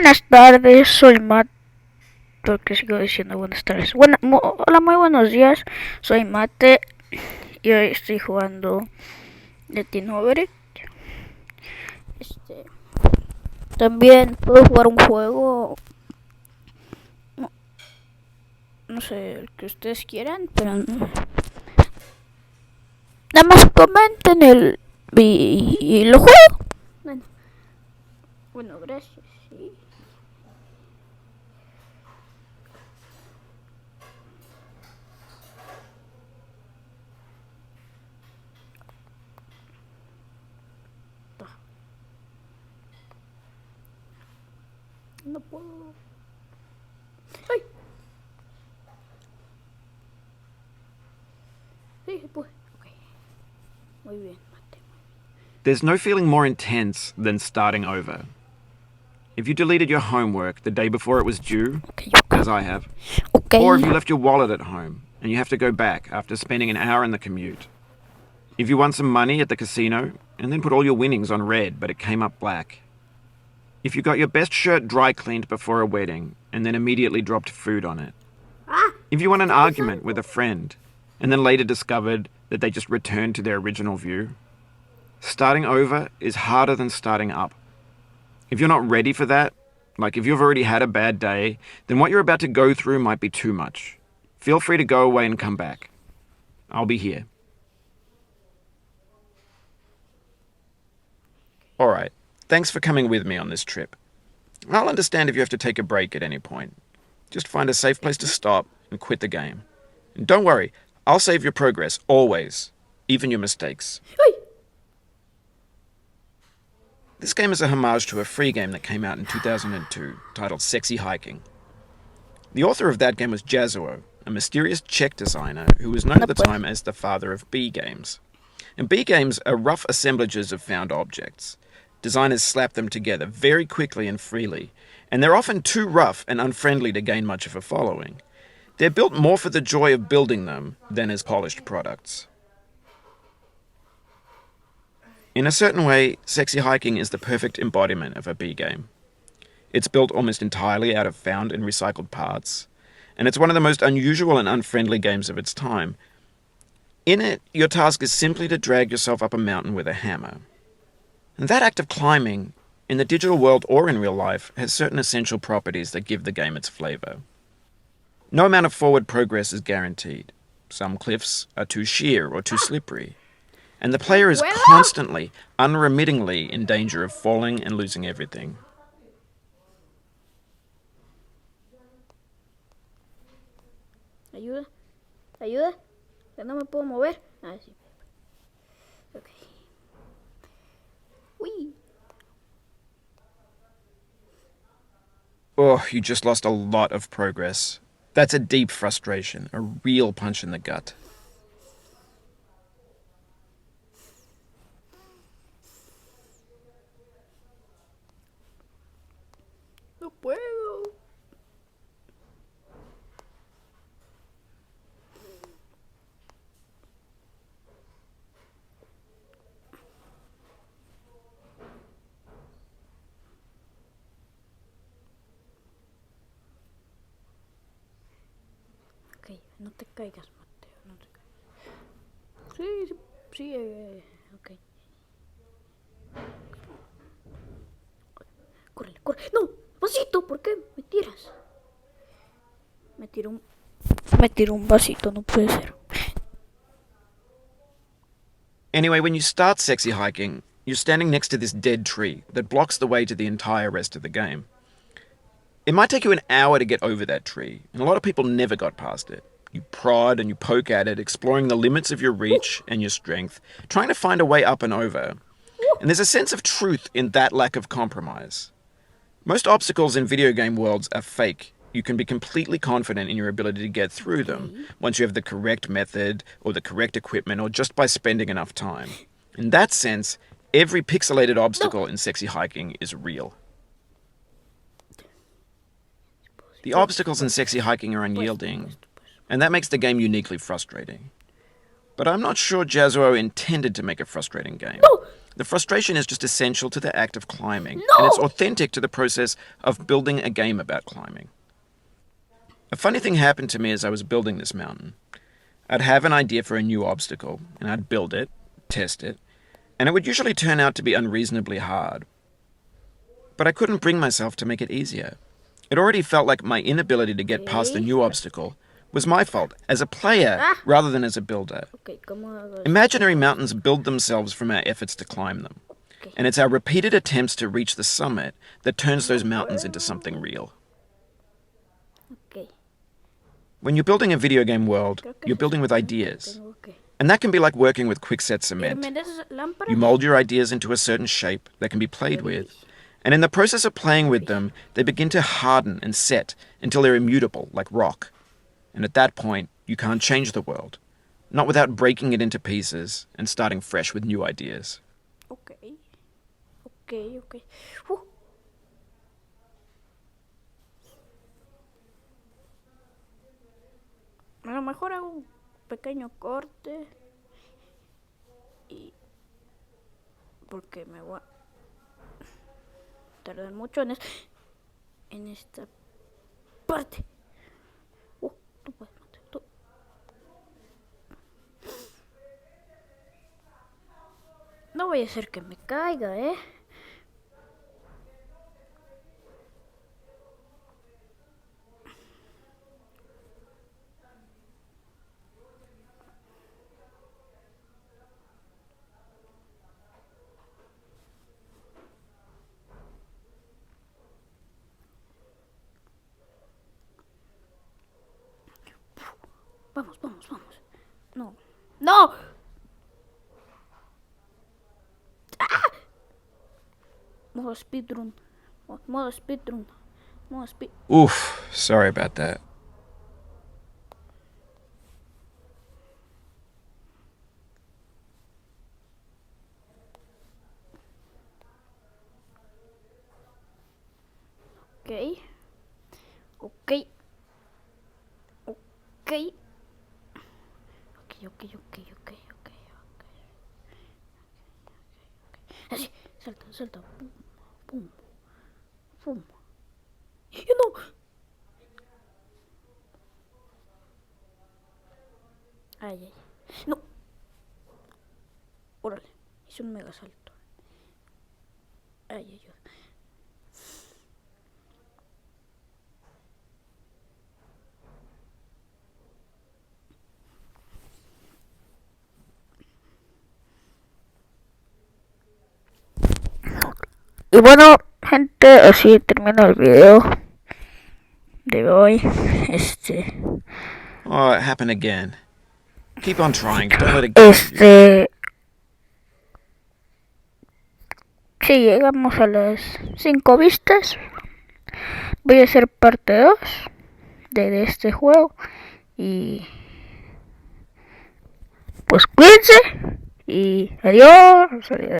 buenas tardes, soy Matt, porque sigo diciendo buenas tardes. Hola, muy buenos días, soy Mate y hoy estoy jugando de Team Over. Este, también puedo jugar un juego, no, no sé, el que ustedes quieran, pero nada más comenten y lo juego. Bueno, gracias. Sí. No puedo. ¡Ay! Sí, pues. Ok. Muy bien, Mate. There's no feeling more intense than starting over. If you deleted your homework the day before it was due, Okay. as I have, Okay. or if you left your wallet at home and you have to go back after spending an hour in the commute. If you won some money at the casino and then put all your winnings on red but it came up black. If you got your best shirt dry cleaned before a wedding and then immediately dropped food on it. If you won an argument with a friend and then later discovered that they just returned to their original view. Starting over is harder than starting up. If you're not ready for that, like if you've already had a bad day, then what you're about to go through might be too much. Feel free to go away and come back. I'll be here. Alright, thanks for coming with me on this trip. I'll understand if you have to take a break at any point. Just find a safe place to stop and quit the game. And don't worry, I'll save your progress, always. Even your mistakes. This game is a homage to a free game that came out in 2002, titled Sexy Hiking. The author of that game was Jugando, a mysterious Czech designer who was known at the time as the father of B games. And B games are rough assemblages of found objects. Designers slap them together very quickly and freely, and they're often too rough and unfriendly to gain much of a following. They're built more for the joy of building them than as polished products. In a certain way, Sexy Hiking is the perfect embodiment of a B game. It's built almost entirely out of found and recycled parts, and it's one of the most unusual and unfriendly games of its time. In it, your task is simply to drag yourself up a mountain with a hammer. And that act of climbing, in the digital world or in real life, has certain essential properties that give the game its flavor. No amount of forward progress is guaranteed. Some cliffs are too sheer or too slippery. And the player is constantly, unremittingly in danger of falling and losing everything. Ayuda, ayuda, que no me puedo mover. Ah, sí. Ok. Uy. Oh, you just lost a lot of progress. That's a deep frustration, a real punch in the gut. No puedo. Ok, no te caigas, Mateo, no te caigas. Sí, sí, ok. Córrele, corre. No, vasito, ¿por qué me tiras? Me tiró un vasito, no puede ser. Anyway, when you start Sexy Hiking, you're standing next to this dead tree that blocks the way to the entire rest of the game. It might take you an hour to get over that tree, and a lot of people never got past it. You prod and you poke at it, exploring the limits of your reach and your strength, trying to find a way up and over. And there's a sense of truth in that lack of compromise. Most obstacles in video game worlds are fake. You can be completely confident in your ability to get through them once you have the correct method or the correct equipment or just by spending enough time. In that sense, every pixelated obstacle in Sexy Hiking is real. The obstacles in Sexy Hiking are unyielding, and that makes the game uniquely frustrating. But I'm not sure Jazzuo intended to make a frustrating game. The frustration is just essential to the act of climbing, and it's No! authentic to the process of building a game about climbing. A funny thing happened to me as I was building this mountain. I'd have an idea for a new obstacle, and I'd build it, test it, and it would usually turn out to be unreasonably hard. But I couldn't bring myself to make it easier. It already felt like my inability to get past the Ok. new obstacle was my fault, as a player Ah! rather than as a builder. Ok, ¿cómo hago esto? Imaginary mountains build themselves from our efforts to climb them, Ok. and it's our repeated attempts to reach the summit that turns those mountains into something real. Ok. When you're building a video game world, Creo que you're se building with supone que ideas. tengo que And that can be like working with quickset cement. irme de esa lámpara. You mold your ideas into a certain shape that can be played with, and in the process of playing with them, they begin to harden and set until they're immutable, like rock. And at that point, you can't change the world, not without breaking it into pieces and starting fresh with new ideas. Ok. Ok, ok. Uh. A lo mejor hago un pequeño corte. Y. Porque me voy a tardar mucho en esta parte. Tú puedes matar. Tú. No voy a hacer que me caiga, ¿eh? Vamos, vamos, vamos. No. ¡No! ¡Ah! Modo speedrun. Modo speedrun. Modo speed. Oof, sorry about that. Ok. Ok. Ok. Ok, ok, ok, ok, ok, ok. Así, salta, salta. Pum, pum, pum. ¡Y no! Ay, ay. No. Órale. Hice un mega salto. Ay, ay, ay. Y bueno, gente, así termino el video de hoy. Oh, it happened again. Keep on trying, don't let it get to you. Si llegamos a las 5 vistas, voy a hacer parte 2 de este juego. Y pues cuídense. Y adiós.